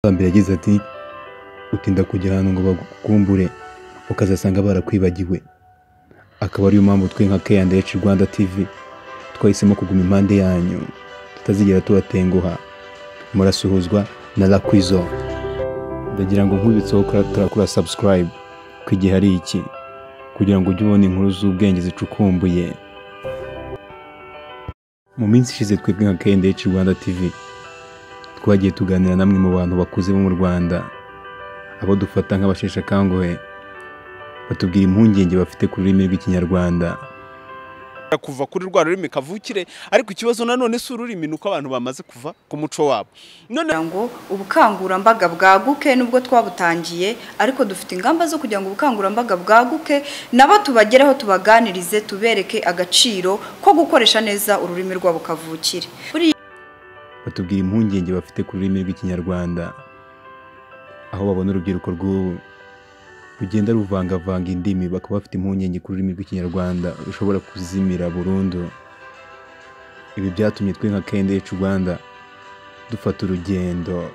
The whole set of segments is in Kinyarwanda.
mbere yagize ati utinda kujya ahantu ngo bagukumbure ukazasanga barakwibagiwe. Akaba ariyo mpamvu twe nka K&H Rwanda TV twahisemo kuguma impande yanyu tutazigera tubatenguha. Murasuhuzwa na Lakwizo. Ndagira ngo nkubitseho turakora subscribe kwigihe hari iki kugira ngo ujye ubona inkuru z'ubwenge zicukumbuye. Mu minsi ishize twebwe nka K&H Rwanda TV twagiye tuganira namwe mu bantu bakuze bo mu Rwanda, abo dufata nk'abasheshe akanguhe, batubwira impungenge bafite ku rurimi rw'Ikinyarwanda. Kuva kuri rwa rurimi kavukire, ariko ikibazo nanone si ururimi nuko abantu bamaze kuva ku muco wabo. None ngo ubukangurambaga bwaguke nubwo twabutangiye, ariko dufite ingamba zo kugira ngo ubukangurambaga bwaguke nabo tubageraho, tubaganirize, tubereke agaciro ko gukoresha neza ururimi rwabo kavukire. Batubwira impungenge bafite ku rurimi rw'Ikinyarwanda, aho babona urubyiruko rw'ubu rugenda ruvangavanga indimi, bakaba bafite impungenge ku rurimi rw'Ikinyarwanda rushobora kuzimira burundu. Ibi byatumye twe nka K&H Rwanda dufata urugendo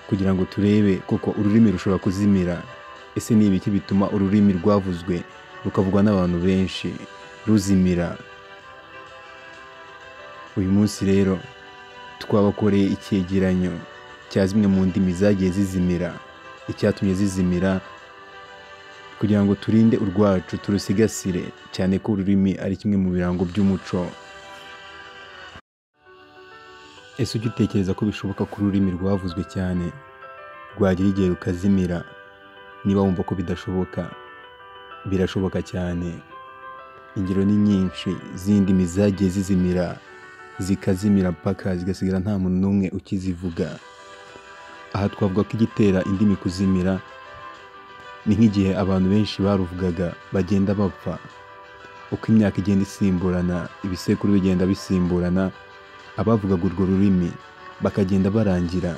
kugira ngo turebe koko ururimi rushobora kuzimira. Ese ni ibiki bituma ururimi rwavuzwe rukavugwa n'abantu benshi ruzimira? Uyu munsi rero twabakoreye icyegeranyo cya zimwe mu ndimi zagiye zizimira, icyatumye zizimira, kugira ngo turinde urwacu turusigasire, cyane ko ururimi ari kimwe mu birango by'umuco. Ese ujya utekereza ko bishoboka ko ururimi rwavuzwe cyane rwagira igihe rukazimira? Niba wumva ko bidashoboka, birashoboka cyane. Ingero ni nyinshi z'indimi zagiye zizimira, zikazimira mpaka zigasigara nta muntu n'umwe ukizivuga. Aha twavuga ko igitera indimi kuzimira ni nk'igihe abantu benshi baruvugaga bagenda bapfa. Uko imyaka igenda isimburana, ibisekuru bigenda bisimburana, abavugaga urwo rurimi bakagenda barangira,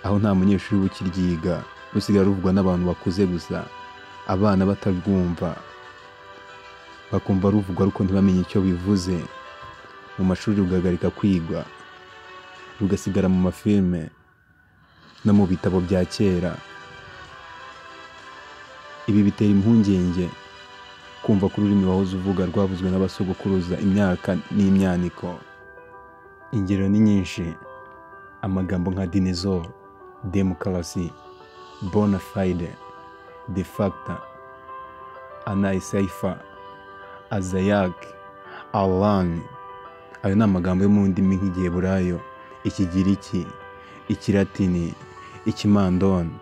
aho nta munyeshuri ukiryiga, rusigara ruvugwa n'abantu bakuze gusa, abana batarwumva bakumva ruvugwa ariko ntibamenye icyo bivuze. Mu mashuri rugahagarika kwigwa, rugasigara mu mafilime no mu bitabo bya kera. Ibi bitera impungenge kumva ko ururimi wahoze uvuga rwavuzwe n'abasogokuruza imyaka n'imyaniko. Ingero ni nyinshi, amagambo nka dinosaur, demokarasi, bona fide, de facto, anaisaifa, azayak, alani. Ayo ni amagambo yo mu ndimi nk'Igiheburayo, Ikigiriki, Ikilatini, Ikimandoni.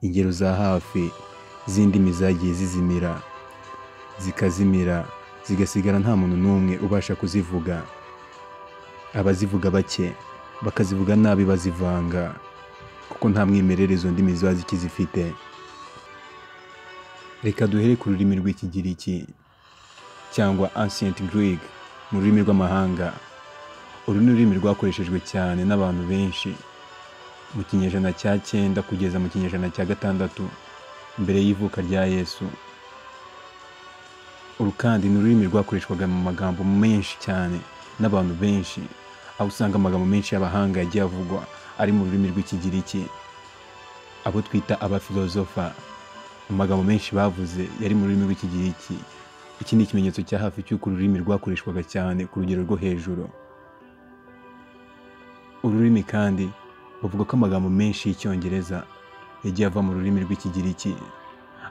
Ingero za hafi z'indimi zagiye zizimira, zikazimira, zigasigara nta muntu n'umwe ubasha kuzivuga. Abazivuga bake bakazivuga nabi bazivanga, kuko nta mwimerere izo ndimi ziba zikizifite. Reka duhere ku rurimi rw'Ikigiriki cyangwa Ancient Greek mu rurimi rw'amahanga. Uru ni ururimi rwakoreshejwe cyane n'abantu benshi mu kinyejana cya 9 kugeza mu kinyejana cya 6 mbere y'ivuka rya Yesu. Uru kandi ni ururimi rwakoreshwaga mu magambo menshi cyane n'abantu benshi, aho usanga amagambo menshi y'abahanga yagiye avugwa ari mu rurimi rw'Ikigiriki. Abo twita abafilozofa, amagambo menshi bavuze yari mu rurimi rw'Ikigiriki. Iki ni ikimenyetso cya hafi cy'uko ururimi rwakoreshwaga cyane ku rugero rwo hejuru. Ururimi kandi bavuga ko amagambo menshi y'Icyongereza yagiye ava mu rurimi rw'Ikigiriki,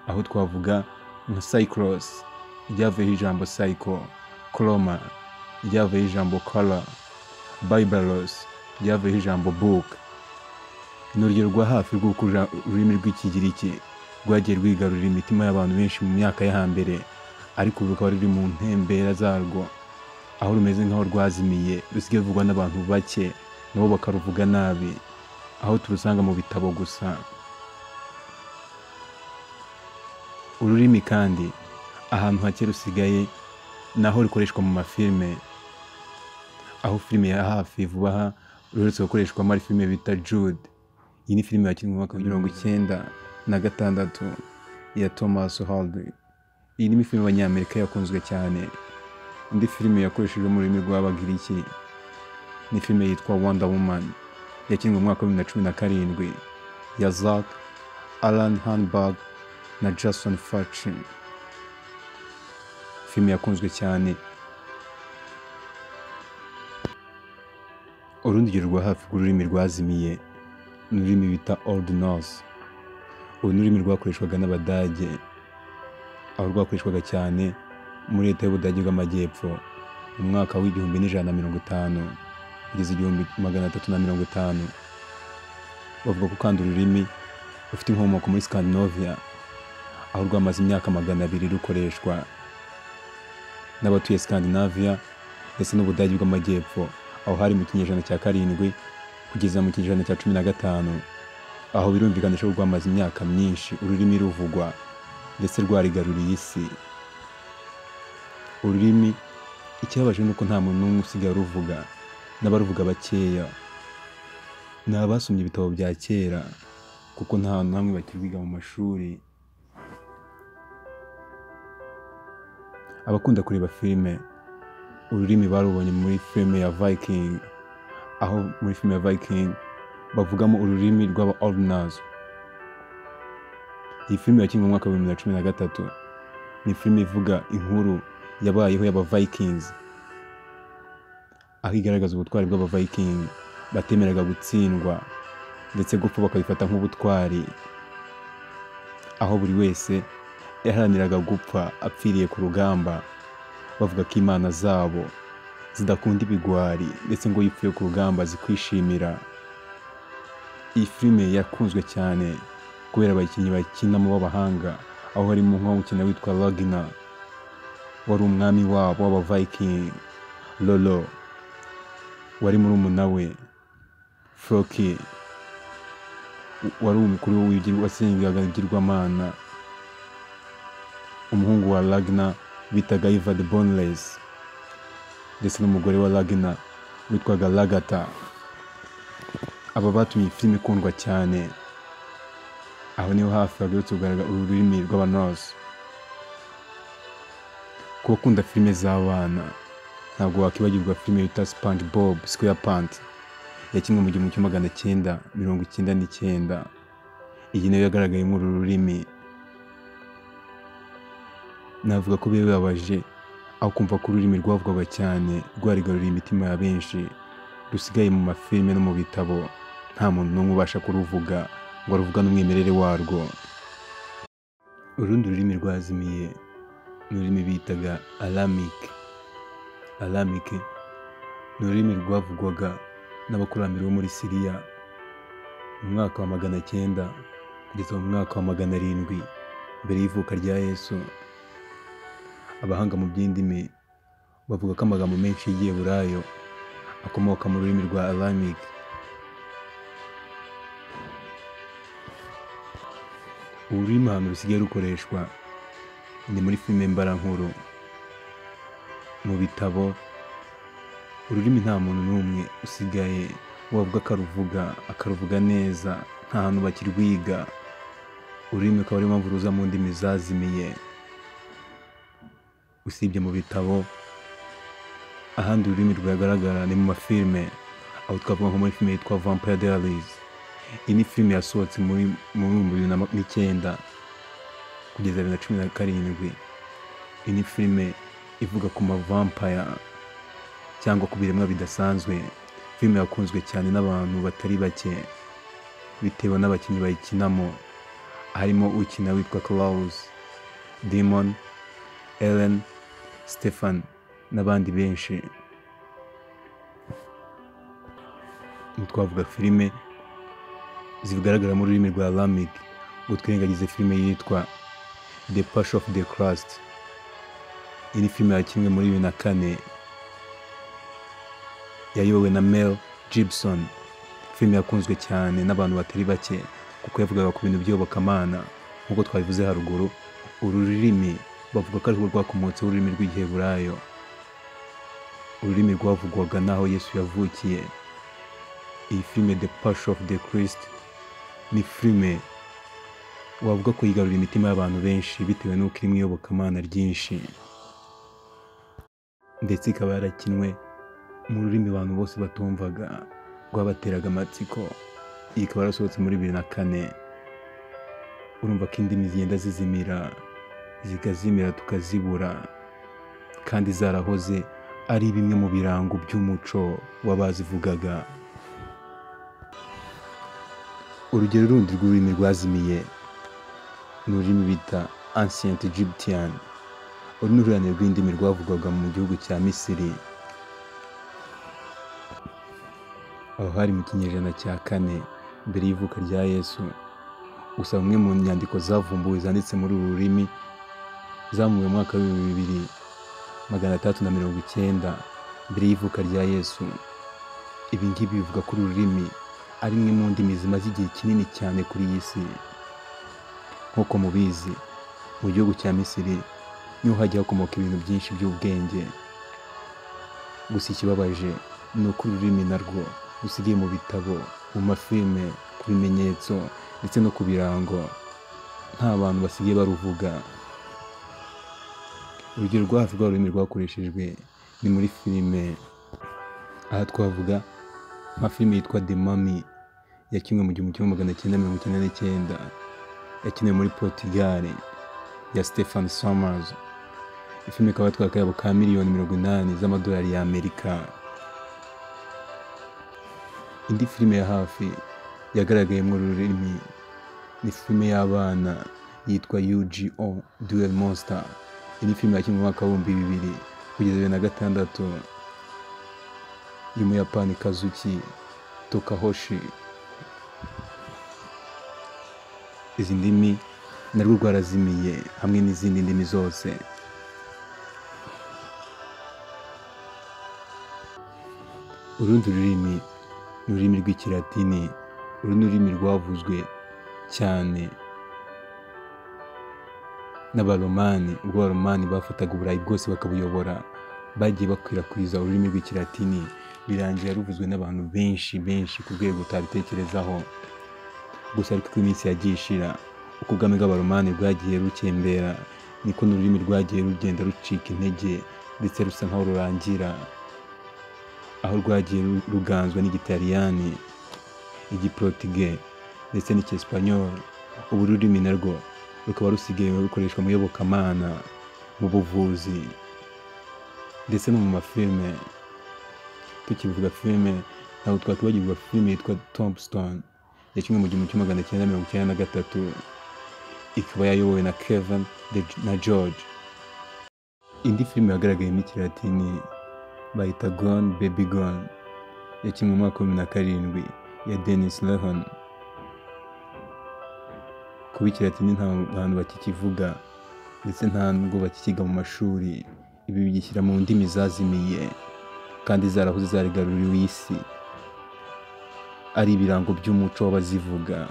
aho twavuga nka cyclos ryavuyeho ijambo cycle, chroma ryavuyeho ijambo color, biblos ryavuyeho ijambo book. Ni urugero rwa hafi rw'uko ururimi rw'Ikigiriki rwagiye rwigarurira imitima y'abantu benshi mu myaka yo hambere, ariko rukaba ruri mu ntembera zarwo, aho rumeze nk'aho rwazimiye, rusigaye ruvugwa n'abantu bake nabo bakaruvuga nabi, aho turusanga mu bitabo gusa. Ururimi kandi ahantu hake rusigaye naho rukoreshwa mu mafilime, aho filime ya hafi vuba aha ruherutse gukoreshwamo ari filime bita Jude. Iyi ni filime yakinwe mu mwaka wa 1996 ya Thomas Hardy. Iyi ni filime y'Abanyamerika yakunzwe cyane. Indi filime yakoreshejwe mu rurimi rw'Abagiriki ni filime yitwa Wonder Woman. yakinwe mu mwaka wa 2017 ya Zach Alan Hanberg na Jason Fatchin. Filime yakunzwe cyane. Urundi rugero rwa hafi rw'ururimi rwazimiye ni ururimi bita Old Norse. Uru ni ururimi rwakoreshwaga n'Abadage, aho rwakoreshwaga cyane muri leta y'Ubudage bw'Amajyepfo mu mwaka w'1150 kugeza 1350. Bavuga ko kandi ururimi rufite inkomoko muri Scandinavia, aho rwamaze imyaka 200 rukoreshwa n'abatuye Scandinavia ndetse n'Ubudage bw'Amajyepfo, aho hari mu kinyejana cya 7 kugeza mu kinyejana cya 15, aho birumvikanisha ko rwamaze imyaka myinshi ururimi ruvugwa ndetse rwarigaruriye isi. Ururimi ikibabaje nuko nta muntu n'umwe usigaye ruvuga, n'abaruvuga bakeya ni abasomye ibitabo bya kera, kuko nta hantu hamwe bakirwiga mu mashuri. Abakunda kureba filime, ururimi barubonye muri filime ya Viking, aho muri filime ya Viking bavugamo ururimi rw'aba Old Norse. Iyi filime yakinwe mu mwaka wa 2013. Ni filime ivuga inkuru yabayeho y'aba Vikings, aho igaragaza ubutwari bw'aba Viking batemeraga gutsindwa ndetse gupfa bakabifata nk'ubutwari, aho buri wese yaharaniraga gupfa apfiriye ku rugamba, bavuga ko imana zabo zidakunda ibigwari ndetse ngo yipfuye ku rugamba zikwishimira. Iyi filime yakunzwe cyane kubera abakinnyi bakinamo b'abahanga, aho harimo nk'umukino witwa Ragnar wari umwami wabo w'aba Viking, Lolo wari murumuna we, Floki wari umukuru wasengaga ibigirwamana, umuhungu wa Ragnar bitaga Ivar the Boneless, ndetse n'umugore wa Ragnar witwaga Ragata. Aba batumye filime ikundwa cyane. Aho niho hafi hagarutse kugaragara ururimi rw'Abanorse. Ku bakunda filime z'abana, ntabwo wakibagirwa filime yita SpongeBob SquarePants, yakinwe mu 1999. Iyi nayo yagaragayemo uru rurimi. Navuga ko bibabaje aho kumva ko ururimi rwavugwaga cyane rwarigaruriye imitima ya benshi, rusigaye mu mafilime no mu bitabo nta muntu n'umwe ubasha kuruvuga ngo aruvuga n'umwimerere warwo. Urundi rurimi rwazimiye ni ururimi bitaga Aramic. Aramic ni ururimi rwavugwaga n'abakurambere bo muri Siriya mu mwaka wa 900 kugeza mu mwaka wa 700 mbere y'ivuka rya Yesu. Abahanga mu by'indimi bavuga ko amagambo menshi y'Igiheburayo akomoka mu rurimi rwa Aramic. Ururimi ahantu rusigaye rukoreshwa ni muri filime mbarankuru, mu bitabo. Ururimi nta muntu n'umwe usigaye wavuga akaruvuga neza, nta hantu bakirwiga. Ururimi akaba ari mpamvu ruza mu ndimi zazimiye. Usibye mu bitabo, ahandi ururimi rwagaragara ni mu mafilime, aho twavuga nko muri filime yitwa Vampire Diaries. Iyi ni filime yasohotse muri 2009 kugeza 2017. Iyi ni filime ivuga ku vampire cyangwa ku biremwa bidasanzwe. Filime yakunzwe cyane n'abantu batari bake bitewe n'abakinnyi bayikinamo, harimo ukina witwa Klaus, Demon, Ellen, Stefan n'abandi benshi. Twavuga filime zigaragara mu rurimi rwa Aramic, ngo twirengagize filime yitwa The Passion of the Christ. Iyi ni filime yakinwe muri 2004 yayobowe na Mel Gibson. Filime yakunzwe cyane n'abantu batari bake kuko yavugaga ku bintu by'iyobokamana. Nk'uko twabivuze haruguru, uru rurimi bavuga ko arirwo rwakomotseho ururimi rw'Igiheburayo, ururimi rwavugwaga n'aho Yesu yavukiye. Iyi filime The Passion of the Christ ni filime wavuga ko yigarurira imitima y'abantu benshi bitewe n'uko irimo iyobokamana ryinshi, ndetse ikaba yarakinwe mu rurimi abantu bose batumvaga rwabateraga amatsiko. Iyi ikaba yarasohotse muri 2004. Urumva ko indimi zigenda zizimira zikazimira tukazibura, kandi zarahoze ari bimwe mu birango by'umuco w'abazivugaga. Urugero rundi rw'ururimi rwazimiye ni ururimi bita Ancient Egyptian. Uru ni uruhurirane rw'indimi rwavugwaga mu gihugu cya Misiri. Aho hari mu kinyejana cya 4 mbere y'ivuka rya Yesu. Gusa bimwe mu nyandiko zavumbuwe zanditse muri uru rurimi zamuwe mu mwaka wa 2390 mbere y'ivuka rya Yesu. Ibi ngibi bivuga ko uru rurimi ari imwe mu ndimi zimaze igihe kinini cyane kuri iyi si. Nk'uko mubizi, mu gihugu cya Misiri niho hajya hakomoka ibintu byinshi by'ubwenge. Gusa ikibabaje ni uko uru rurimi narwo rusigaye mu bitabo, mu mafilime, ku bimenyetso ndetse no ku birango nta bantu basigaye baruvuga. Urugero rwa hafi rw'ururimi rwakoreshejwe ni muri filime. Aha twavuga nka filime yitwa The Mummy yakinwe mu 1999, yakiniwe muri Portugal ya Stephen Sommers. Ifilime ikaba yatwaye akayabo ka miliyoni 80 z'amadolari y'Amerika. Indi filime ya hafi yagaragaye mu rurimi ni filime y'abana yitwa Yu-Gi-Oh! Duel Monster. Iyi filime yakinwe mu mwaka wa 2000 kugeza 2006 y'Umuyapani Kazuki Tokahoshi. Izi ndimi narwo rwarazimiye hamwe n'izindi ndimi zose. Urundi rurimi ni ururimi rw'Ikilatini. Uru ni ururimi rwavuzwe cyane n'Abaromani. Ubwo Abaromani bafataga Uburayi bwose bakabuyobora, bagiye bakwirakwiza ururimi rw'Ikilatini, birangira ruvuzwe n'abantu benshi ku rwego utabitekerezaho. Gusa ariko iminsi yagiye ishira, uko ubwami bw'Abaromani bwagiye rukembera, niko n'ururimi rwagiye rugenda rucika intege ndetse rusa nkaho rurangira, aho rwagiye ruganzwa n'Igitaliyani, Igiportuge ndetse n'Icyesipanyol. Ubu ururimi narwo rukaba rusigaye rukoreshwa mu iyobokamana, mu buvuzi ndetse no mu mafilime. Tukivuga filime, ntabwo twakwibagirwa filime yitwa Tombstone yakinwe mu 1993, ikaba yayobowe na Kevin na George. Indi filime yagaragayemo Ikilatini bayita Gone Baby Gone, yakinwe mu mwaka wa 2007 ya Dennis Lehon. Kuba Ikilatini nta bantu bakikivuga ndetse nta nubwo bakikiga mu mashuri, ibi bigishyira mu ndimi zazimiye kandi zarahoze zarigaruriwe isi, ari ibirango by'umuco w'abazivuga.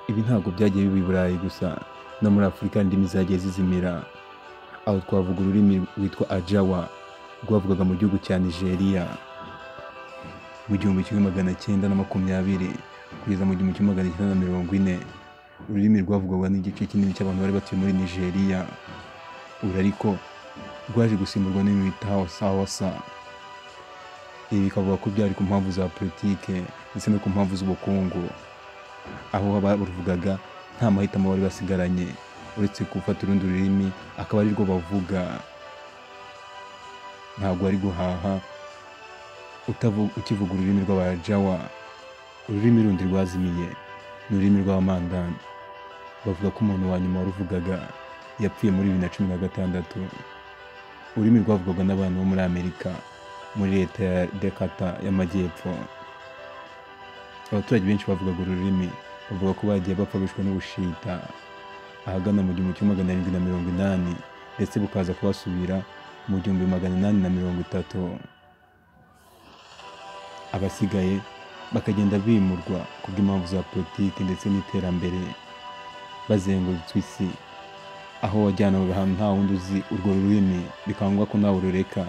Ibi ntabwo byagiye biba i Burayi gusa, no muri Afurika indimi zagiye zizimira. Aho twavuga ururimi rwitwa Ajawa rwavugaga mu gihugu cya Nigeria mu 1920 kugeza mu 1940. Ururimi rwavugwaga n'igice kinini cy'abantu bari batuye muri Nigeria. Uru ariko rwaje gusimburwa n'ibintu bita Hausa. Ibi bikavuga ko byari ku mpamvu za politike ndetse no ku mpamvu z'ubukungu, aho abaruvugaga nta mahitamo bari basigaranye uretse gufata urundi rurimi akaba ari rwo bavuga. Ntabwo ari guhaha ukivuga ururimi rw'Abajawa. Ururimi rundi rwazimiye ni ururimi rw'Abamandani. Bavuga ko umuntu wa nyuma waruvugaga yapfuye muri 2016. Ururimi rwavugwaga n'abantu bo muri Amerika, muri leta ya Dakota y'Amajyepfo. Abaturage benshi bavugaga ururimi bavuga ko bagiye bapfa bishwe n'ubushita ahagana mu 1780 ndetse bukaza kubasubira mu 1830. Abasigaye bakagenda bimurwa kubw'impamvu za politiki ndetse n'iterambere bazengurutse isi, aho wajyanaga ahantu nta wundi uzi urwo rurimi, bikangwa ko nawe urureka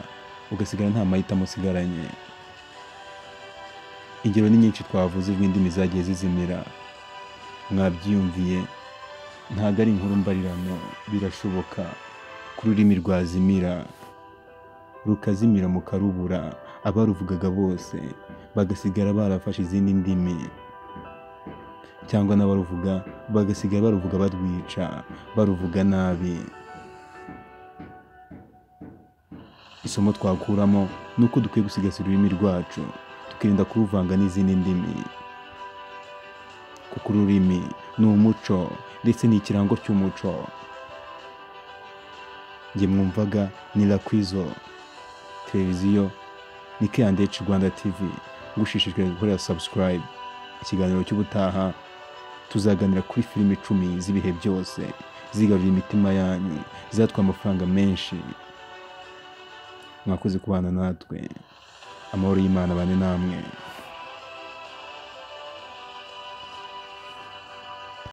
ugasigara nta mahitamo usigaranye. Ingero ni nyinshi twavuze rw'indimi zagiye zizimira. Mwabyiyumviye, ntabwo ari inkuru mbarirano, birashoboka ko ururimi rwazimira, rukazimira mukarubura, abaruvugaga bose bagasigara barafashe izindi ndimi, cyangwa n'abaruvuga bagasigara baruvuga barwica, baruvuga nabi. Isomo twakuramo ni uko dukwiye gusigasira ururimi rwacu tukirinda kuruvanga n'izindi ndimi, kuko ururimi ni umuco ndetse ni ikirango cy'umuco. Njye mwumvaga ni Rakwizo televiziyo, ni K&H Rwanda TV, ngushishikariza gukorera subscribe. Ikiganiro cy'ubutaha tuzaganira kuri filime 10 z'ibihe byose zigarurira imitima yanyu, zatwaye amafaranga menshi. Mwakoze kubana natwe, amahoro y'Imana bane namwe.